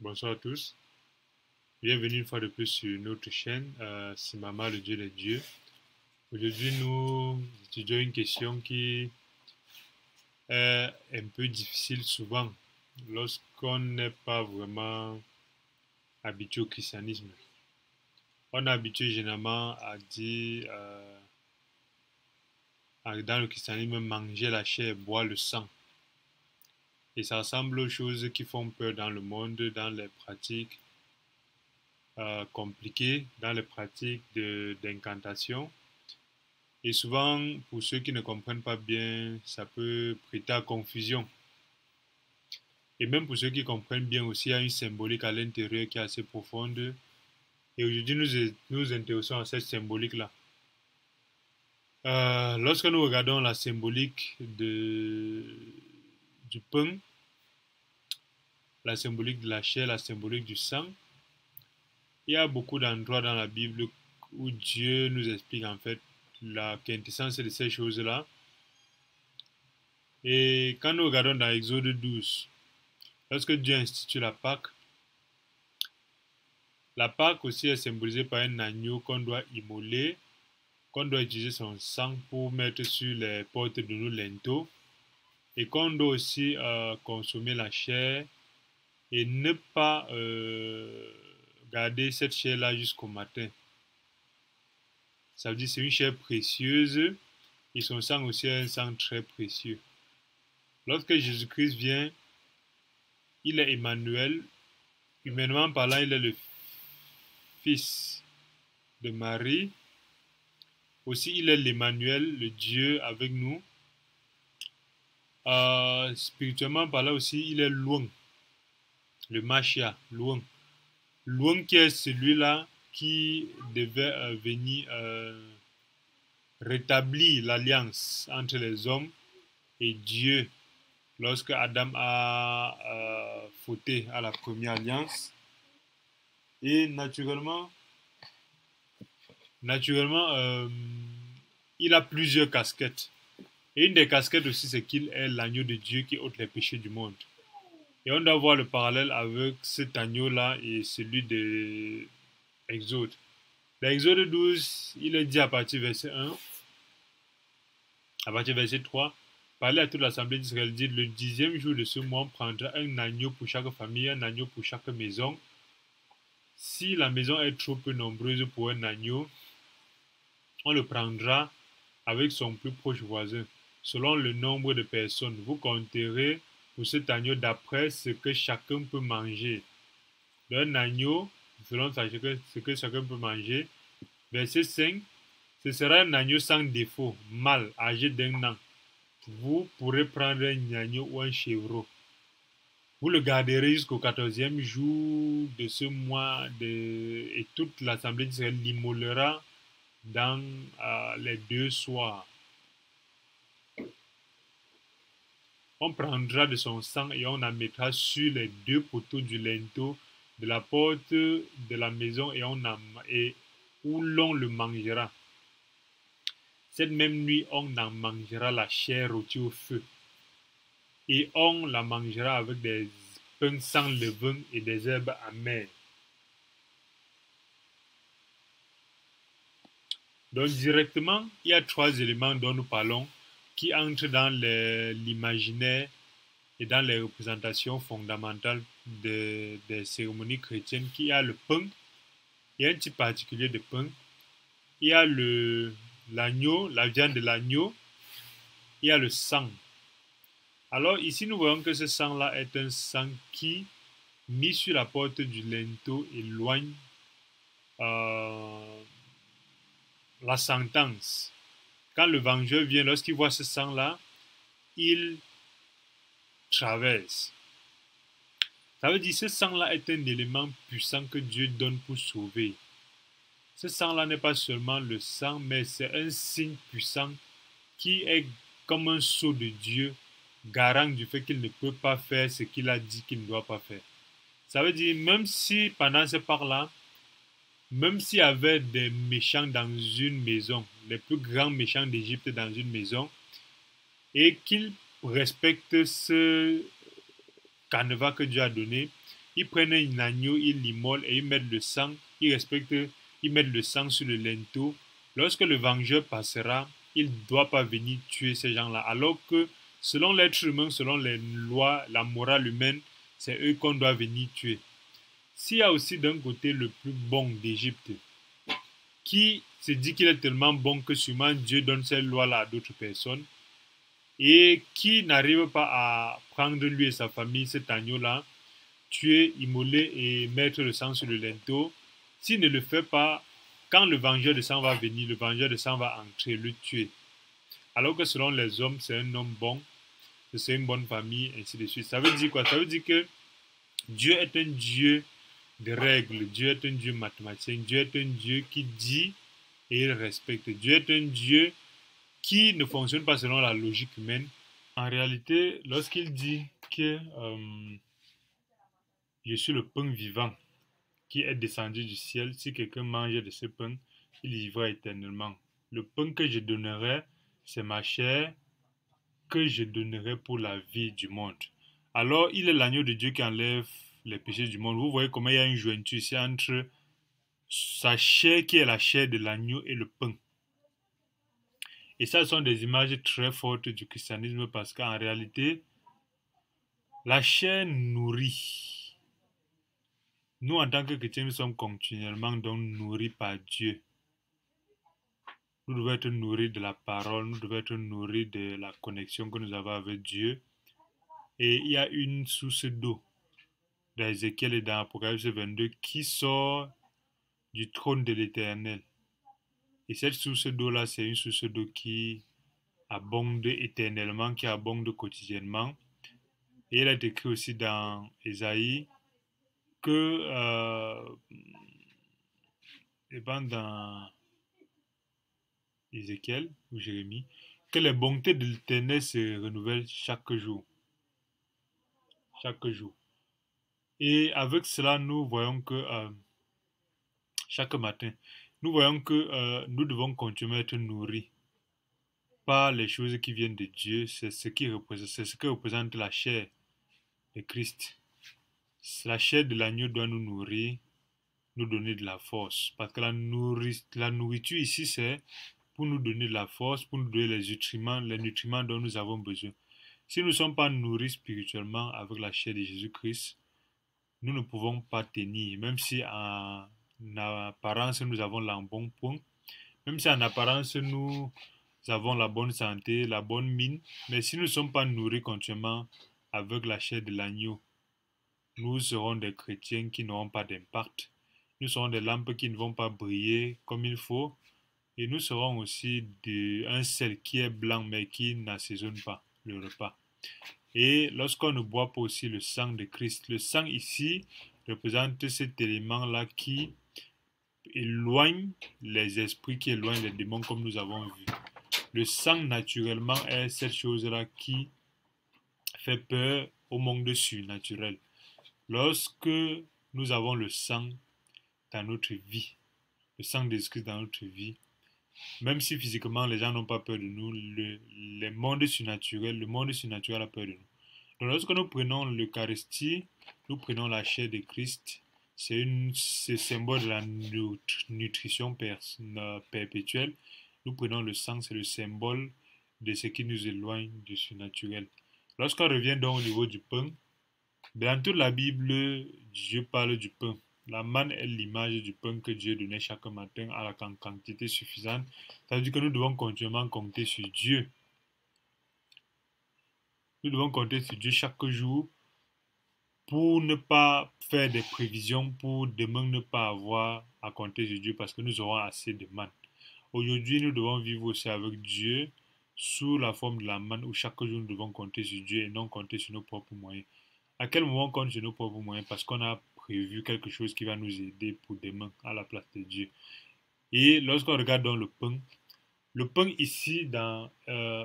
Bonsoir à tous. Bienvenue une fois de plus sur notre chaîne, Simama, le Dieu des dieux. Aujourd'hui, nous étudions une question qui est un peu difficile souvent lorsqu'on n'est pas vraiment habitué au christianisme. On est habitué généralement à dire dans le christianisme manger la chair, boire le sang. Et ça ressemble aux choses qui font peur dans le monde, dans les pratiques compliquées, dans les pratiques d'incantation. Et souvent, pour ceux qui ne comprennent pas bien, ça peut prêter à confusion. Et même pour ceux qui comprennent bien aussi, il y a une symbolique à l'intérieur qui est assez profonde. Et aujourd'hui, nous intéressons à cette symbolique-là. Lorsque nous regardons la symbolique du pain, la symbolique de la chair, la symbolique du sang, il y a beaucoup d'endroits dans la Bible où Dieu nous explique en fait la quintessence de ces choses-là. Et quand nous regardons dans Exode 12, lorsque Dieu institue la Pâque aussi est symbolisée par un agneau qu'on doit immoler, qu'on doit utiliser son sang pour mettre sur les portes de nos linteaux et qu'on doit aussi consommer la chair et ne pas garder cette chair-là jusqu'au matin. Ça veut dire que c'est une chair précieuse et son sang aussi est un sang très précieux. Lorsque Jésus-Christ vient, il est Emmanuel. Humainement parlant, il est le fils de Marie. Aussi, il est l'Emmanuel, le Dieu avec nous. Spirituellement parlant aussi, il est loin, le Machia, loin. Loin qui est celui-là qui devait venir rétablir l'alliance entre les hommes et Dieu lorsque Adam a fauté à la première alliance. Et naturellement, il a plusieurs casquettes. Et une des casquettes aussi, c'est qu'il est l'agneau de Dieu qui ôte les péchés du monde. Et on doit voir le parallèle avec cet agneau-là et celui de Exode. Dans Exode 12, il est dit à partir du verset 1, à partir du verset 3, parlez à toute l'assemblée d'Israël, dit, le 10e jour de ce mois, on prendra un agneau pour chaque famille, un agneau pour chaque maison. Si la maison est trop peu nombreuse pour un agneau, on le prendra avec son plus proche voisin, selon le nombre de personnes. Vous compterez pour cet agneau d'après ce que chacun peut manger. Un agneau, selon ce que chacun peut manger. Verset 5, ce sera un agneau sans défaut, mâle, âgé d'1 an. Vous pourrez prendre un agneau ou un chèvreau. Vous le garderez jusqu'au 14e jour de ce mois et toute l'assemblée d'Israël l'immolera dans les 2 soirs. On prendra de son sang et on en mettra sur les 2 poteaux du linteau de la porte de la maison et où l'on le mangera. Cette même nuit, on en mangera la chair rôtie au feu. Et on la mangera avec des pains sans levain et des herbes amères. Donc directement, il y a 3 éléments dont nous parlons qui entrent dans l'imaginaire et dans les représentations fondamentales des cérémonies chrétiennes. Il y a le pain, il y a un type particulier de pain, il y a l'agneau, la viande de l'agneau, il y a le sang. Alors ici, nous voyons que ce sang-là est un sang qui, mis sur la porte du linteau, éloigne la sentence. Quand le vengeur vient, lorsqu'il voit ce sang-là, il traverse. Ça veut dire que ce sang-là est un élément puissant que Dieu donne pour sauver. Ce sang-là n'est pas seulement le sang, mais c'est un signe puissant qui est comme un sceau de Dieu, garant du fait qu'il ne peut pas faire ce qu'il a dit qu'il ne doit pas faire. Ça veut dire, même si pendant ce part-là, même s'il y avait des méchants dans une maison, les plus grands méchants d'Égypte dans une maison, et qu'ils respectent ce canevas que Dieu a donné, ils prennent un agneau, ils l'immolent et ils mettent le sang, ils mettent le sang sur le linteau. Lorsque le vengeur passera, il ne doit pas venir tuer ces gens-là. Alors que selon l'être humain, selon les lois, la morale humaine, c'est eux qu'on doit venir tuer. S'il y a aussi d'un côté le plus bon d'Égypte, qui se dit qu'il est tellement bon que sûrement Dieu donne cette loi-là à d'autres personnes, et qui n'arrive pas à prendre lui et sa famille cet agneau-là, tuer, immoler et mettre le sang sur le linteau, s'il ne le fait pas, quand le vengeur de sang va venir, le vengeur de sang va entrer, le tuer. Alors que selon les hommes, c'est un homme bon, c'est une bonne famille, ainsi de suite. Ça veut dire quoi? Ça veut dire que Dieu est un Dieu de règles, Dieu est un Dieu mathématicien, Dieu est un Dieu qui dit et il respecte. Dieu est un Dieu qui ne fonctionne pas selon la logique humaine. En réalité, lorsqu'il dit que je suis le pain vivant qui est descendu du ciel, si quelqu'un mange de ce pain, il vivra éternellement. Le pain que je donnerai, c'est ma chair que je donnerai pour la vie du monde. Alors, il est l'agneau de Dieu qui enlève les péchés du monde. Vous voyez comment il y a une jointure ici entre sa chair qui est la chair de l'agneau et le pain. Et ça, ce sont des images très fortes du christianisme parce qu'en réalité, la chair nourrit. Nous, en tant que chrétiens, nous sommes continuellement donc nourris par Dieu. Nous devons être nourris de la parole, nous devons être nourris de la connexion que nous avons avec Dieu. Et il y a une source d'eau dans Ézéchiel et dans Apocalypse 22 qui sort du trône de l'Éternel. Et cette source d'eau-là, c'est une source d'eau qui abonde éternellement, qui abonde quotidiennement. Et il est écrit aussi dans Ésaïe que, et dans Ézéchiel ou Jérémie, que les bontés de l'Éternel se renouvellent chaque jour. Chaque jour. Et avec cela, nous voyons que chaque matin, nous voyons que nous devons continuer à être nourris par les choses qui viennent de Dieu. C'est ce que représente la chair de Christ. La chair de l'agneau doit nous nourrir, nous donner de la force. Parce que la nourriture ici, c'est pour nous donner de la force, pour nous donner les nutriments dont nous avons besoin. Si nous ne sommes pas nourris spirituellement avec la chair de Jésus-Christ, nous ne pouvons pas tenir, même si en apparence nous avons l'embonpoint, même si en apparence nous avons la bonne santé, la bonne mine, mais si nous ne sommes pas nourris continuellement avec la chair de l'agneau, nous serons des chrétiens qui n'auront pas d'impact. Nous serons des lampes qui ne vont pas briller comme il faut. Et nous serons aussi un sel qui est blanc mais qui n'assaisonne pas le repas. Et lorsqu'on ne boit pas aussi le sang de Christ, le sang ici représente cet élément-là qui éloigne les esprits, qui éloigne les démons comme nous avons vu. Le sang naturellement est cette chose-là qui fait peur au monde surnaturel. Lorsque nous avons le sang dans notre vie, le sang de Christ dans notre vie, même si physiquement les gens n'ont pas peur de nous, le monde surnaturel a peur de nous. Donc lorsque nous prenons l'Eucharistie, nous prenons la chair de Christ, c'est symbole de la nutrition perpétuelle. Nous prenons le sang, c'est le symbole de ce qui nous éloigne du surnaturel. Lorsqu'on revient donc au niveau du pain, dans toute la Bible, Dieu parle du pain. La manne est l'image du pain que Dieu donnait chaque matin à la quantité suffisante. Ça veut dire que nous devons continuellement compter sur Dieu. Nous devons compter sur Dieu chaque jour pour ne pas faire des prévisions, pour demain ne pas avoir à compter sur Dieu parce que nous aurons assez de manne. Aujourd'hui, nous devons vivre aussi avec Dieu sous la forme de la manne où chaque jour nous devons compter sur Dieu et non compter sur nos propres moyens. À quel moment on compte sur nos propres moyens? Parce qu'on a prévu quelque chose qui va nous aider pour demain à la place de Dieu. Et lorsqu'on regarde dans le pain ici dans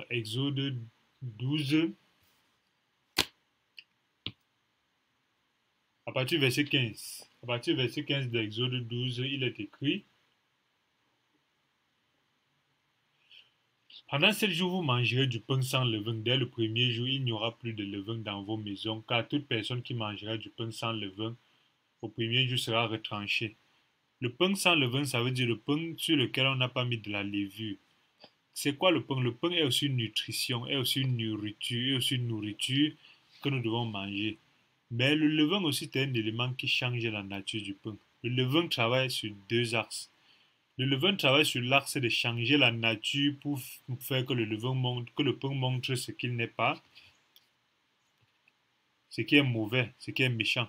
Exode 12, à partir du verset 15. À partir du verset 15 d'Exode 12, il est écrit: Pendant 7 jours, vous mangerez du pain sans levain. Dès le premier jour, il n'y aura plus de levain dans vos maisons, car toute personne qui mangera du pain sans levain au premier jour sera retranchée. Le pain sans levain, ça veut dire le pain sur lequel on n'a pas mis de la levure. C'est quoi le pain? Le pain est aussi une nutrition, est aussi une nourriture, est aussi une nourriture que nous devons manger. Mais le levain aussi est un élément qui change la nature du pain. Le levain travaille sur deux axes. Le levain travaille sur l'axe de changer la nature pour faire que le levain montre, que le pain montre ce qu'il n'est pas, ce qui est mauvais, ce qui est méchant.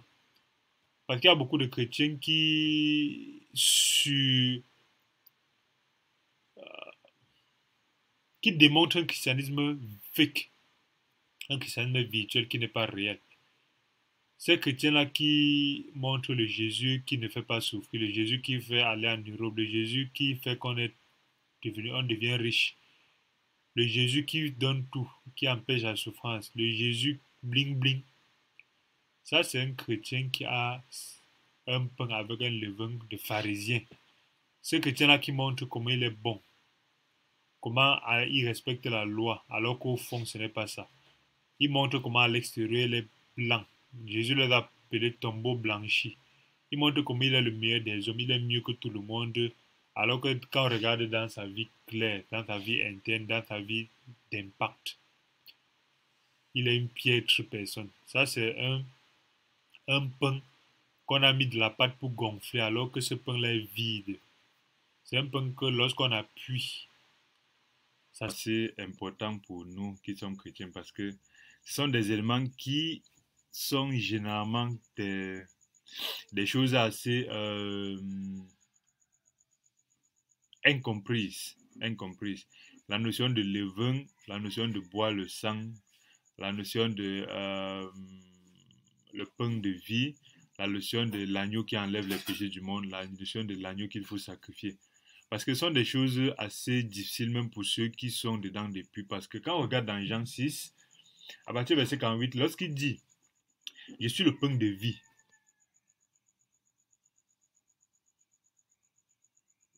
Parce qu'il y a beaucoup de chrétiens qui démontrent un christianisme fake, un christianisme virtuel qui n'est pas réel. Ces chrétiens-là qui montrent le Jésus qui ne fait pas souffrir, le Jésus qui fait aller en Europe, le Jésus qui fait qu'on est devenu, on devient riche, le Jésus qui donne tout, qui empêche la souffrance, le Jésus bling bling. Ça, c'est un chrétien qui a un pain avec un levain de pharisien. Ce chrétien-là qui montre comment il est bon, comment il respecte la loi, alors qu'au fond, ce n'est pas ça. Il montre comment à l'extérieur, il est blanc. Jésus les a appelés tombeaux blanchis. Il montre comment il est le meilleur des hommes, il est mieux que tout le monde. Alors que quand on regarde dans sa vie claire, dans sa vie interne, dans sa vie d'impact, il est une piètre personne. Ça, c'est un pain qu'on a mis de la pâte pour gonfler, alors que ce pain-là est vide. C'est un pain que lorsqu'on appuie, ça c'est important pour nous qui sommes chrétiens parce que ce sont des éléments qui sont généralement des choses assez incomprises. La notion de levain, la notion de boire le sang, la notion de le pain de vie, la notion de l'agneau qui enlève les péchés du monde, la notion de l'agneau qu'il faut sacrifier. Parce que ce sont des choses assez difficiles même pour ceux qui sont dedans depuis. Parce que quand on regarde dans Jean 6, à partir du verset 48, lorsqu'il dit « Je suis le pain de vie »,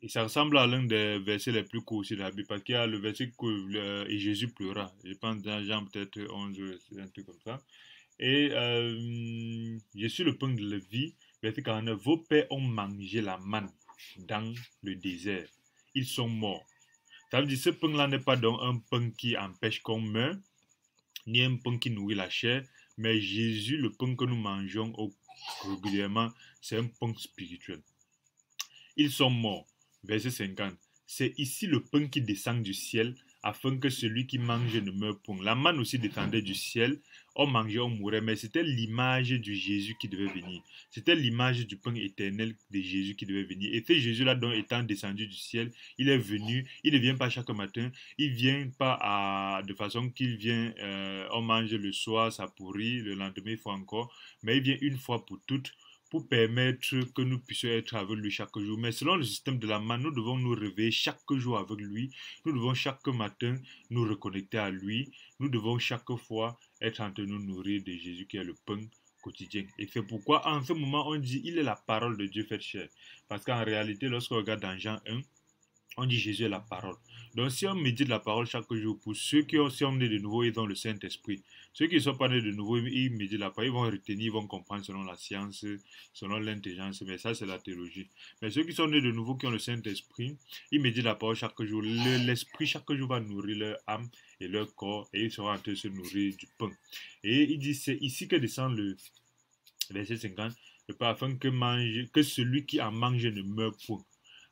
et ça ressemble à l'un des versets les plus courts de la Bible, parce qu'il y a le verset et Jésus pleura. Je pense dans Jean peut-être 11, un truc comme ça. Et je suis le pain de la vie, verset 49. Vos pères ont mangé la manne dans le désert. Ils sont morts. Ça veut dire que ce pain-là n'est pas donc un pain qui empêche qu'on meure, ni un pain qui nourrit la chair, mais Jésus, le pain que nous mangeons régulièrement, c'est un pain spirituel. Ils sont morts. Verset 50. C'est ici le pain qui descend du ciel, afin que celui qui mange ne meure point. La manne aussi descendait du ciel. On mangeait, on mourait, mais c'était l'image du Jésus qui devait venir. C'était l'image du pain éternel de Jésus qui devait venir. Et ce Jésus-là, donc, étant descendu du ciel, il est venu, il ne vient pas chaque matin, il ne vient pas de façon qu'il vient, on mange le soir, ça pourrit, le lendemain, il faut encore, mais il vient une fois pour toutes pour permettre que nous puissions être avec lui chaque jour. Mais selon le système de la manne, nous devons nous réveiller chaque jour avec lui. Nous devons chaque matin nous reconnecter à lui. Nous devons chaque fois être en train de nous nourrir de Jésus qui est le pain quotidien. Et c'est pourquoi en ce moment on dit il est la parole de Dieu faite chair. Parce qu'en réalité, lorsqu'on regarde dans Jean 1, on dit Jésus est la parole. Donc si on médite la parole chaque jour, pour ceux qui sont nés de nouveau, ils ont le Saint-Esprit. Ceux qui ne sont pas nés de nouveau, ils méditent la parole, ils vont retenir, ils vont comprendre selon la science, selon l'intelligence, mais ça c'est la théologie. Mais ceux qui sont nés de nouveau, qui ont le Saint-Esprit, ils méditent la parole chaque jour. L'Esprit chaque jour va nourrir leur âme et leur corps, et ils seront en train de se nourrir du pain. Et il dit, c'est ici que descend le verset 50, le pain afin que celui qui en mange ne meure point.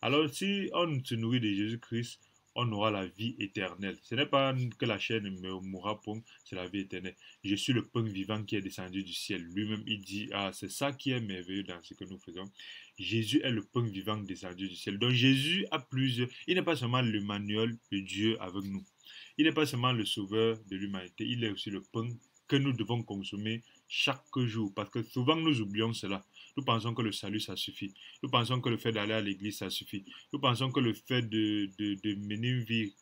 Alors, si on se nourrit de Jésus-Christ, on aura la vie éternelle. Ce n'est pas que la chair ne mourra point, c'est la vie éternelle. Je suis le pain vivant qui est descendu du ciel. Lui-même, il dit, ah, c'est ça qui est merveilleux dans ce que nous faisons. Jésus est le pain vivant descendu du ciel. Donc, Jésus a plusieurs. Il n'est pas seulement l'Emmanuel, le Dieu avec nous. Il n'est pas seulement le sauveur de l'humanité, il est aussi le pain que nous devons consommer chaque jour. Parce que souvent, nous oublions cela. Nous pensons que le salut, ça suffit. Nous pensons que le fait d'aller à l'église, ça suffit. Nous pensons que le fait de mener une vie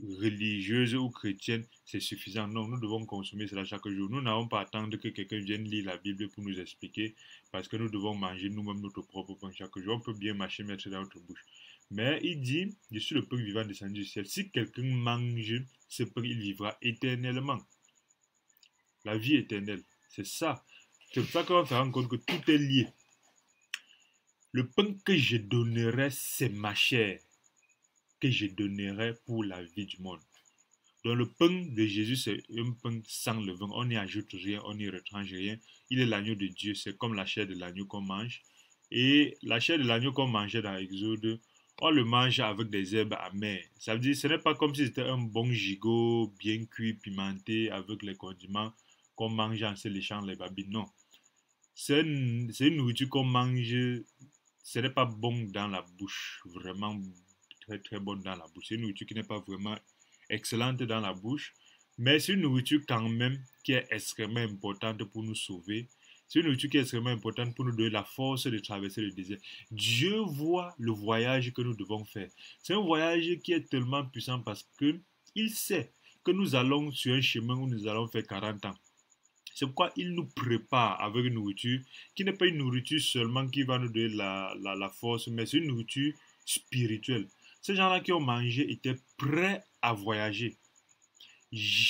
religieuse ou chrétienne, c'est suffisant. Non, nous devons consommer cela chaque jour. Nous n'avons pas à attendre que quelqu'un vienne lire la Bible pour nous expliquer, parce que nous devons manger nous-mêmes notre propre pain chaque jour. On peut bien marcher, mettre dans notre bouche. Mais il dit, je suis le pain vivant descendu du ciel. Si quelqu'un mange ce pain, il vivra éternellement. La vie éternelle. C'est ça. C'est pour ça qu'on va se rendre compte que tout est lié. Le pain que je donnerai, c'est ma chair que je donnerai pour la vie du monde. Donc le pain de Jésus, c'est un pain sans levain. On n'y ajoute rien, on n'y retranche rien. Il est l'agneau de Dieu, c'est comme la chair de l'agneau qu'on mange. Et la chair de l'agneau qu'on mangeait dans Exode, on le mange avec des herbes amères. Ça veut dire que ce n'est pas comme si c'était un bon gigot bien cuit, pimenté, avec les condiments qu'on mange en se léchant les babines. Non. C'est une nourriture qu'on mange, ce n'est pas bon dans la bouche, vraiment très très bonne dans la bouche. C'est une nourriture qui n'est pas vraiment excellente dans la bouche, mais c'est une nourriture quand même qui est extrêmement importante pour nous sauver. C'est une nourriture qui est extrêmement importante pour nous donner la force de traverser le désert. Dieu voit le voyage que nous devons faire. C'est un voyage qui est tellement puissant parce que il sait que nous allons sur un chemin où nous allons faire 40 ans. C'est pourquoi il nous prépare avec une nourriture qui n'est pas une nourriture seulement qui va nous donner la force, mais c'est une nourriture spirituelle. Ces gens-là qui ont mangé étaient prêts à voyager.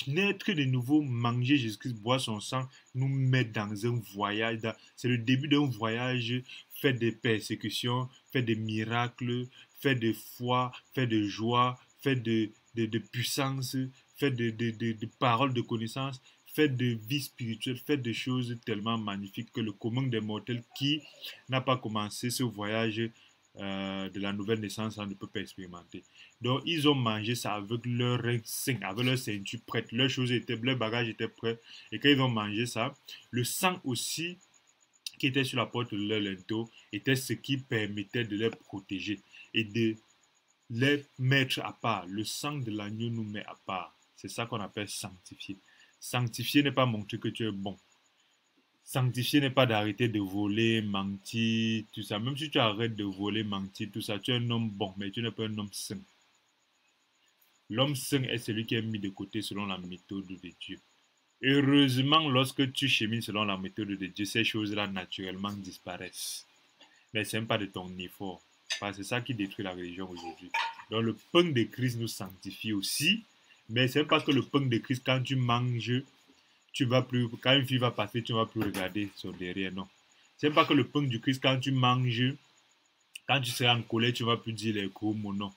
Naître de nouveau, manger Jésus-Christ, boire son sang, nous met dans un voyage. C'est le début d'un voyage fait des persécutions, fait des miracles, fait de foi, fait de joie, fait de puissance, fait de paroles de connaissance, fait de vie spirituelle, fait de choses tellement magnifiques que le commun des mortels qui n'a pas commencé ce voyage de la nouvelle naissance ne peut pas expérimenter. Donc, ils ont mangé ça avec leur sein, avec leur ceinture prête. Leurs choses étaient, leurs bagages étaient prêts. Et quand ils ont mangé ça, le sang aussi qui était sur la porte de leur linteau était ce qui permettait de les protéger et de les mettre à part. Le sang de l'agneau nous met à part. C'est ça qu'on appelle sanctifier. Sanctifier n'est pas montrer que tu es bon. Sanctifier n'est pas d'arrêter de voler, mentir, tout ça. Même si tu arrêtes de voler, mentir, tout ça, tu es un homme bon, mais tu n'es pas un homme saint. L'homme saint est celui qui est mis de côté selon la méthode de Dieu. Heureusement, lorsque tu chemines selon la méthode de Dieu, ces choses-là naturellement disparaissent. Mais ce n'est pas de ton effort. Parce que c'est ça qui détruit la religion aujourd'hui. Donc le pain de Christ nous sanctifie aussi. Mais ce n'est pas que le pain de Christ, quand tu manges, tu vas plus, quand une fille va passer, tu ne vas plus regarder son derrière. Non. Ce n'est pas que le pain du Christ, quand tu manges, quand tu seras en colère, tu ne vas plus dire les gros mots. Non.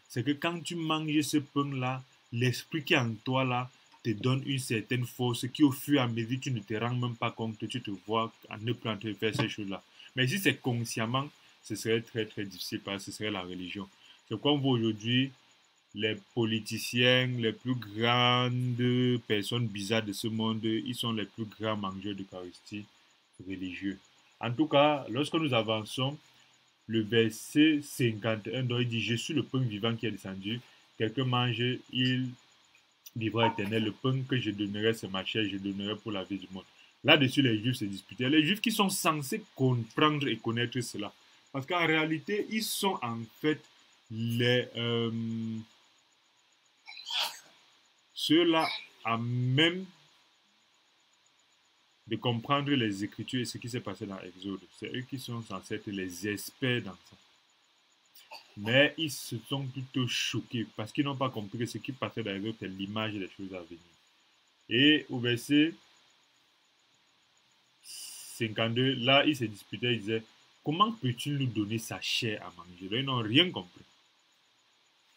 C'est que quand tu manges ce pain-là, l'esprit qui est en toi là te donne une certaine force qui au fur et à mesure tu ne te rends même pas compte, tu te vois en ne plus en train de faire ces choses-là. Mais si c'est consciemment, ce serait très très difficile parce que ce serait la religion. C'est comme vous aujourd'hui, les politiciens, les plus grandes personnes bizarres de ce monde, ils sont les plus grands mangeurs d'Eucharistie religieux. En tout cas, lorsque nous avançons, le verset 51, dont il dit, je suis le pain vivant qui est descendu. Quelqu'un mange, il vivra éternel. Le pain que je donnerai, c'est ma chair, je donnerai pour la vie du monde. Là-dessus, les Juifs se disputaient. Les Juifs qui sont censés comprendre et connaître cela. Parce qu'en réalité, ils sont en fait les ceux-là à même de comprendre les Écritures et ce qui s'est passé dans Exode. C'est eux qui sont censés être les experts dans ça. Mais ils se sont plutôt choqués parce qu'ils n'ont pas compris que ce qui passait dans les autres est l'image des choses à venir. Et au verset 52, là, ils se disputaient, ils disaient, comment peut-il nous donner sa chair à manger? Là, ils n'ont rien compris.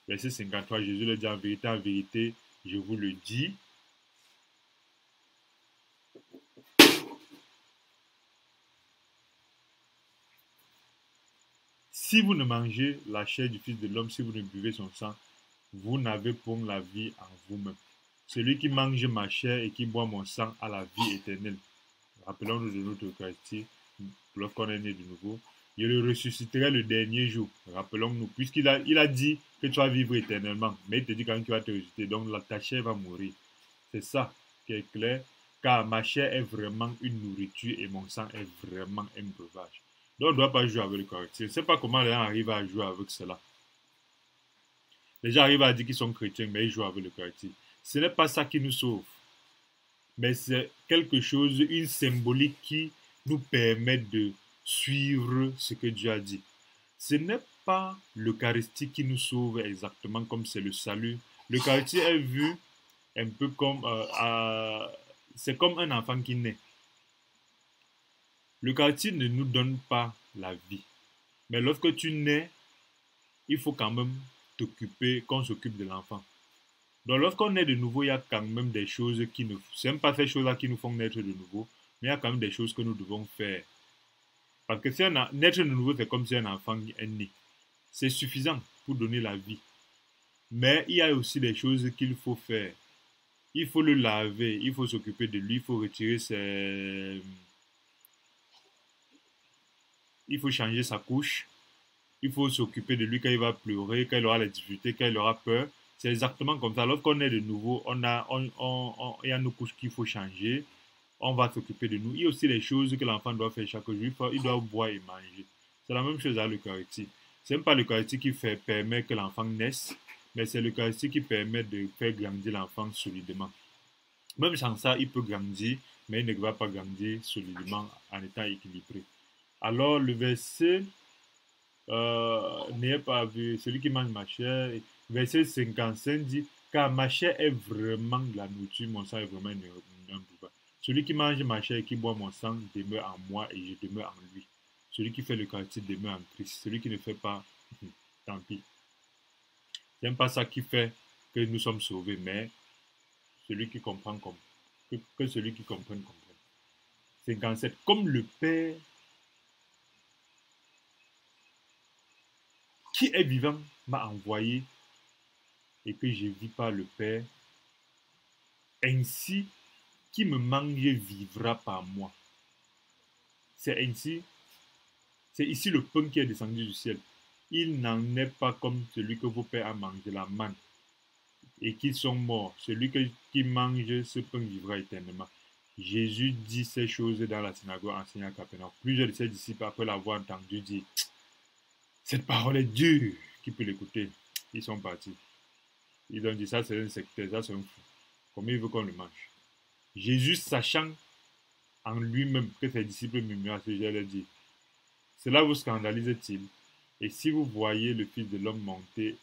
Verset 53, Jésus leur dit, en vérité, je vous le dis, si vous ne mangez la chair du Fils de l'homme, si vous ne buvez son sang, vous n'avez point la vie en vous-même. Celui qui mange ma chair et qui boit mon sang a la vie éternelle. Rappelons-nous de notre Eucharistie, lorsqu'on est né de nouveau. Je le ressusciterai le dernier jour. Rappelons-nous, puisqu'il a dit que tu vas vivre éternellement, mais il te dit quand même qu'il va te ressusciter, donc ta chair va mourir. C'est ça qui est clair, car ma chair est vraiment une nourriture et mon sang est vraiment un breuvage. Donc on ne doit pas jouer avec l'Eucharistie. Je ne sais pas comment les gens arrivent à jouer avec cela. Les gens arrivent à dire qu'ils sont chrétiens, mais ils jouent avec l'Eucharistie. Ce n'est pas ça qui nous sauve. Mais c'est quelque chose, une symbolique qui nous permet de suivre ce que Dieu a dit. Ce n'est pas l'Eucharistie qui nous sauve exactement comme c'est le salut. L'Eucharistie est vue un peu comme... c'est comme un enfant qui naît. L'Eucharistie ne nous donne pas la vie. Mais lorsque tu nais, il faut quand même t'occuper, qu'on s'occupe de l'enfant. Donc lorsqu'on naît de nouveau, il y a quand même des choses qui ne... C'est même pas ces choses-là qui nous font naître de nouveau, mais il y a quand même des choses que nous devons faire. Parce que si naître de nouveau, c'est comme si un enfant est né. C'est suffisant pour donner la vie. Mais il y a aussi des choses qu'il faut faire. Il faut le laver, il faut s'occuper de lui, il faut retirer ses... Il faut changer sa couche, il faut s'occuper de lui quand il va pleurer, quand il aura les difficultés, quand il aura peur. C'est exactement comme ça. Lorsqu'on est de nouveau, il y a nos couches qu'il faut changer, on va s'occuper de nous. Il y a aussi les choses que l'enfant doit faire chaque jour, il doit boire et manger. C'est la même chose à l'Eucharistie. Ce n'est pas l'Eucharistie qui permet que l'enfant naisse, mais c'est l'Eucharistie qui permet de faire grandir l'enfant solidement. Même sans ça, il peut grandir, mais il ne va pas grandir solidement en étant équilibré. Alors, le verset, n'ayez pas vu, celui qui mange ma chair, verset 55 dit, car ma chair est vraiment de la nourriture, mon sang est vraiment un bourreau. Celui qui mange ma chair et qui boit mon sang demeure en moi et je demeure en lui. Celui qui fait l'Eucharistie demeure en Christ. Celui qui ne fait pas, tant pis. Ce n'est pas ça qui fait que nous sommes sauvés, mais celui qui comprend que celui qui comprend comprend. 57. Comme le Père qui est vivant m'a envoyé et que je vis par le Père, ainsi qui me mange vivra par moi. C'est ainsi, c'est ici le pain qui est descendu du ciel. Il n'en est pas comme celui que vos pères ont mangé, la manne, et qu'ils sont morts. Celui qui mange ce pain vivra éternellement. Jésus dit ces choses dans la synagogue enseignant à Capernaum. Plusieurs de ses disciples, après l'avoir entendu, disent, cette parole est dure, qui peut l'écouter? Ils sont partis. Ils ont dit, ça c'est un sectaire, ça c'est un fou. Comment il veut qu'on le mange? Jésus, sachant en lui-même que ses disciples murmuraient, ce leur dit, cela vous scandalise-t-il? Et si vous voyez le Fils de l'homme monter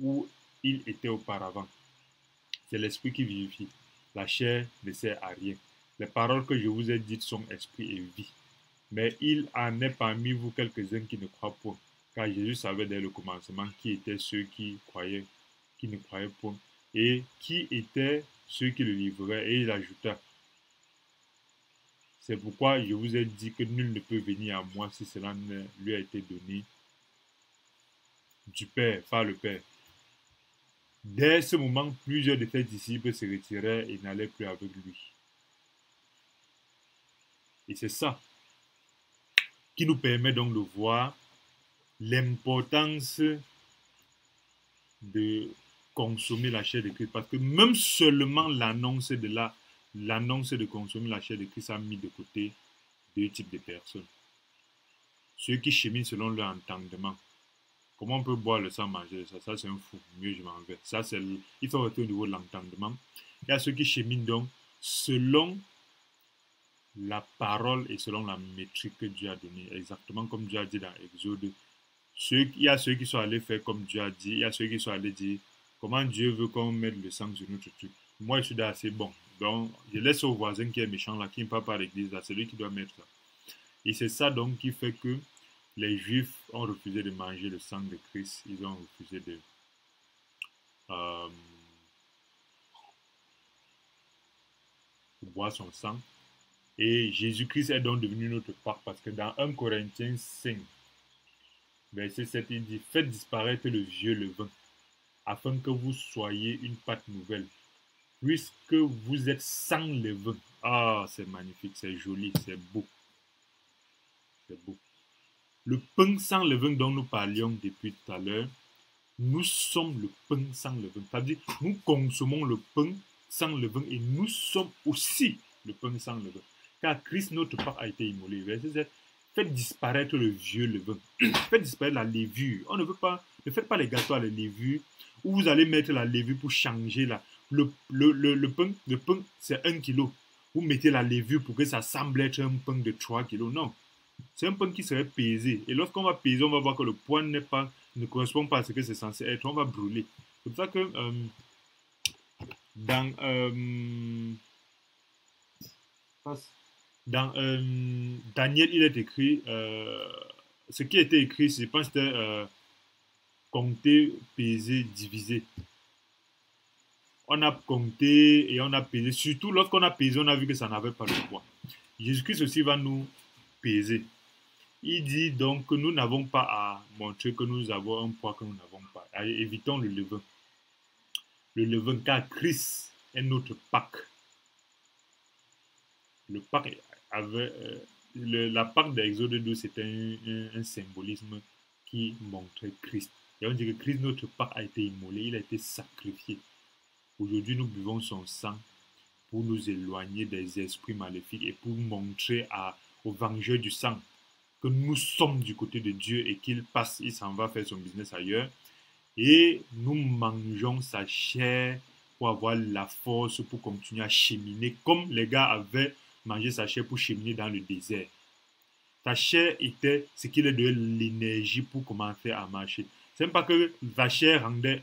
où il était auparavant, c'est l'esprit qui vivifie. La chair ne sert à rien. Les paroles que je vous ai dites sont esprit et vie. Mais il en est parmi vous quelques-uns qui ne croient point. Car Jésus savait dès le commencement qui étaient ceux qui ne croyaient point, et qui étaient ceux qui le livreraient. Et il ajouta, c'est pourquoi je vous ai dit que nul ne peut venir à moi si cela ne lui a été donné du Père, par le Père. Dès ce moment, plusieurs de ses disciples se retirèrent et n'allaient plus avec lui. Et c'est ça qui nous permet donc de voir l'importance de consommer la chair de Christ. Parce que même seulement l'annonce de consommer la chair de Christ a mis de côté deux types de personnes. Ceux qui cheminent selon leur entendement. Comment on peut boire le sang, manger ça? Ça, c'est un fou. Mieux, je m'en vais. Ça, il faut rester au niveau de l'entendement. Il y a ceux qui cheminent donc selon la parole et selon la métrique que Dieu a donnée. Exactement comme Dieu a dit dans Exode. Il y a ceux qui sont allés faire comme Dieu a dit. Il y a ceux qui sont allés dire comment Dieu veut qu'on mette le sang sur notre truc. Moi, je suis assez bon. Donc, je laisse au voisin qui est méchant là, qui ne parle pas à l'église là. C'est lui qui doit mettre ça. Et c'est ça donc qui fait que les Juifs ont refusé de manger le sang de Christ. Ils ont refusé de boire son sang. Et Jésus-Christ est donc devenu notre part parce que dans 1 Corinthiens 5, verset 7, il dit, faites disparaître le vieux levain, afin que vous soyez une pâte nouvelle, puisque vous êtes sans levain. Ah, c'est magnifique, c'est joli, c'est beau. C'est beau. Le pain sans levain dont nous parlions depuis tout à l'heure, nous sommes le pain sans levain. C'est-à-dire, nous consommons le pain sans levain et nous sommes aussi le pain sans levain. Car Christ, notre part, a été immolé. Verset 7. Faites disparaître le vieux levain. Faites disparaître la levure. On ne veut pas, ne faites pas les gâteaux à la levure où vous allez mettre la levure pour changer le pain, c'est 1 kilo. Vous mettez la levure pour que ça semble être un pain de 3 kilos. Non. C'est un pain qui serait pesé. Et lorsqu'on va peser, on va voir que le poids ne correspond pas à ce que c'est censé être. On va brûler. C'est pour ça que dans, dans Daniel, il est écrit, ce qui était écrit, je pense que c'était compter, peser, diviser. On a compté et on a pesé. Surtout lorsqu'on a pesé, on a vu que ça n'avait pas de poids. Jésus-Christ aussi va nous peser. Il dit donc que nous n'avons pas à montrer que nous avons un poids que nous n'avons pas. Allez, évitons le levain. Le levain, car Christ est notre Pâque. Le Pâque avait, la Pâque d'Exode 2, c'était un symbolisme qui montrait Christ. Et on dit que Christ, notre Pâque, a été immolé, il a été sacrifié. Aujourd'hui, nous buvons son sang pour nous éloigner des esprits maléfiques et pour montrer au vengeur du sang que nous sommes du côté de Dieu et qu'il passe, il s'en va faire son business ailleurs. Et nous mangeons sa chair pour avoir la force pour continuer à cheminer comme les gars avaient mangé sa chair pour cheminer dans le désert. Sa chair était ce qui leur donnait l'énergie pour commencer à marcher. C'est même pas que la chair rendait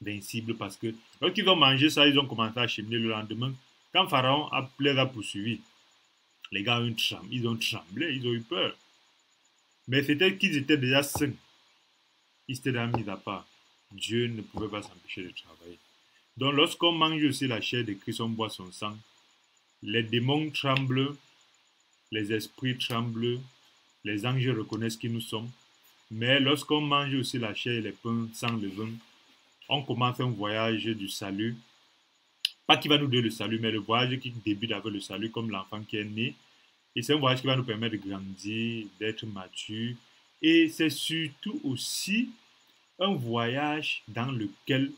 invincible parce que lorsqu'ils ont mangé ça, ils ont commencé à cheminer le lendemain. Quand Pharaon les a poursuivis, les gars ils ont tremblé, ils ont eu peur. Mais c'était qu'ils étaient déjà sains. Ils étaient déjà mis à part. Dieu ne pouvait pas s'empêcher de travailler. Donc lorsqu'on mange aussi la chair de Christ, on boit son sang, les démons tremblent, les esprits tremblent, les anges reconnaissent qui nous sommes. Mais lorsqu'on mange aussi la chair et les pains sans levain, on commence un voyage du salut. Pas qui va nous donner le salut, mais le voyage qui débute avec le salut, comme l'enfant qui est né. Et c'est un voyage qui va nous permettre de grandir, d'être mature. Et c'est surtout aussi un voyage dans lequel,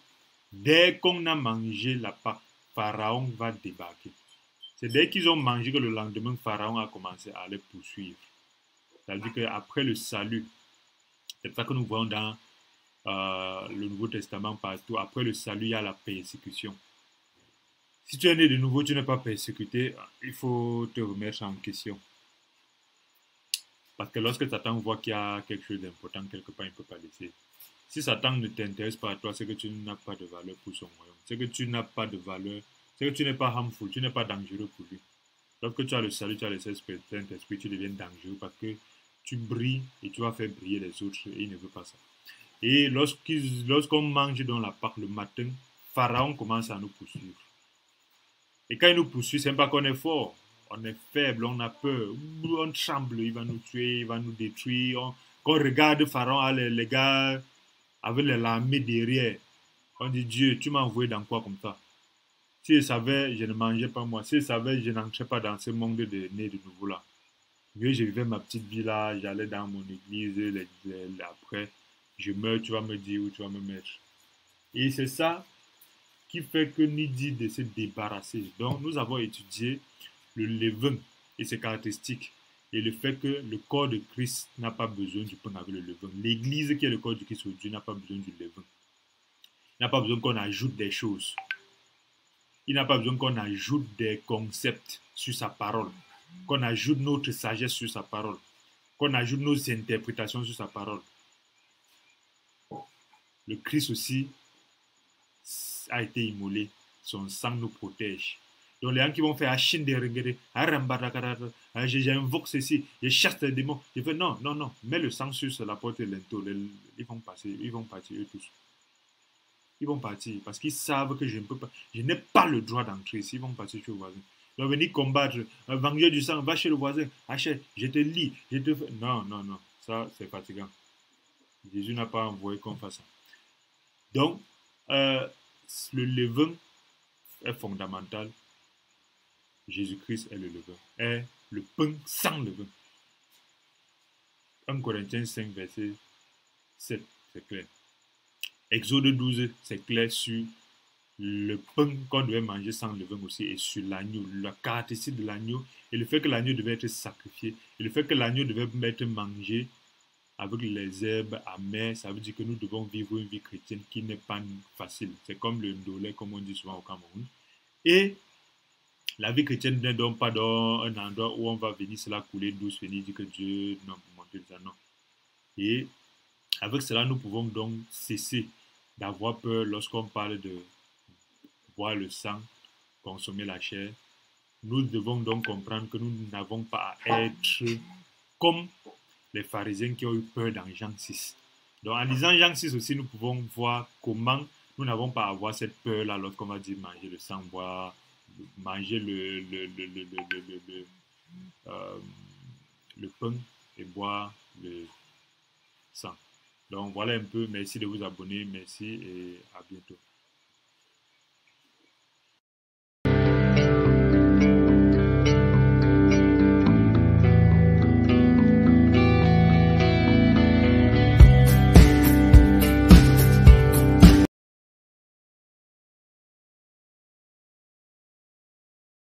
dès qu'on a mangé la Pâque, Pharaon va débarquer. C'est dès qu'ils ont mangé que le lendemain, Pharaon a commencé à les poursuivre. C'est-à-dire qu'après le salut, c'est ça que nous voyons dans le Nouveau Testament partout. Après le salut, il y a la persécution. Si tu es né de nouveau, tu n'es pas persécuté, il faut te remettre en question. Parce que lorsque Satan voit qu'il y a quelque chose d'important quelque part, il ne peut pas laisser. Si Satan ne t'intéresse pas à toi, c'est que tu n'as pas de valeur pour son royaume. C'est que tu n'as pas de valeur. C'est que tu n'es pas harmful, tu n'es pas dangereux pour lui. Lorsque tu as le salut, tu as le Saint-Esprit, tu deviens dangereux parce que tu brilles et tu vas faire briller les autres et il ne veut pas ça. Et lorsqu'on mange dans la Pâque le matin, Pharaon commence à nous poursuivre. Et quand il nous poursuit, c'est pas qu'on est fort. On est faible, on a peur, on tremble, il va nous tuer, il va nous détruire. Quand on regarde Pharaon, les gars avec l'armée derrière, on dit Dieu, tu m'as envoyé dans quoi comme ça? Si je savais, je ne mangeais pas moi. Si je savais, je n'entrais pas dans ce monde de né de nouveau là. Mieux, je vivais ma petite vie là, j'allais dans mon église, après, je meurs, tu vas me dire où tu vas me mettre. Et c'est ça qui fait que nous dit de se débarrasser. Donc, nous avons étudié le levain et ses caractéristiques et le fait que le corps de Christ n'a pas besoin du pain avec le levain. L'église qui est le corps de Christ aujourd'hui n'a pas besoin du levain. Il n'a pas besoin qu'on ajoute des choses. Il n'a pas besoin qu'on ajoute des concepts sur sa parole, qu'on ajoute notre sagesse sur sa parole, qu'on ajoute nos interprétations sur sa parole. Le Christ aussi a été immolé, son sang nous protège. Donc les gens qui vont faire Hachin de Regere, j'invoque ceci, je chasse les démons. Je fais non, non, non, mets le sang sur la porte de l'ento, ils vont partir eux tous. Ils vont partir parce qu'ils savent que je ne peux pas, je n'ai pas le droit d'entrer ici, ils vont partir chez le voisin. Ils vont venir combattre, vengeur du sang, va chez le voisin, achète, je te lis, je te fais. Non, non, non, ça c'est fatigant. Jésus n'a pas envoyé qu'on fasse ça. Donc, le levain est fondamental. Jésus-Christ est le levain, est le pain sans levain. 1 Corinthiens 5, verset 7, c'est clair. Exode 12, c'est clair sur le pain qu'on devait manger sans levain aussi et sur l'agneau, la caractéristique de l'agneau et le fait que l'agneau devait être sacrifié et le fait que l'agneau devait être mangé avec les herbes amères, ça veut dire que nous devons vivre une vie chrétienne qui n'est pas facile. C'est comme le ndolé, comme on dit souvent au Cameroun. Et La vie chrétienne n'est donc pas dans un endroit où on va venir cela couler douce, venir dire que Dieu, non, pour monter ça, non. Et avec cela, nous pouvons donc cesser d'avoir peur lorsqu'on parle de boire le sang, consommer la chair. Nous devons donc comprendre que nous n'avons pas à être comme les pharisiens qui ont eu peur dans Jean 6. Donc en lisant Jean 6 aussi, nous pouvons voir comment nous n'avons pas à avoir cette peur-là lorsqu'on va dire manger le sang, boire, manger euh, le pain et boire le sang. Donc voilà un peu, merci de vous abonner, merci et à bientôt.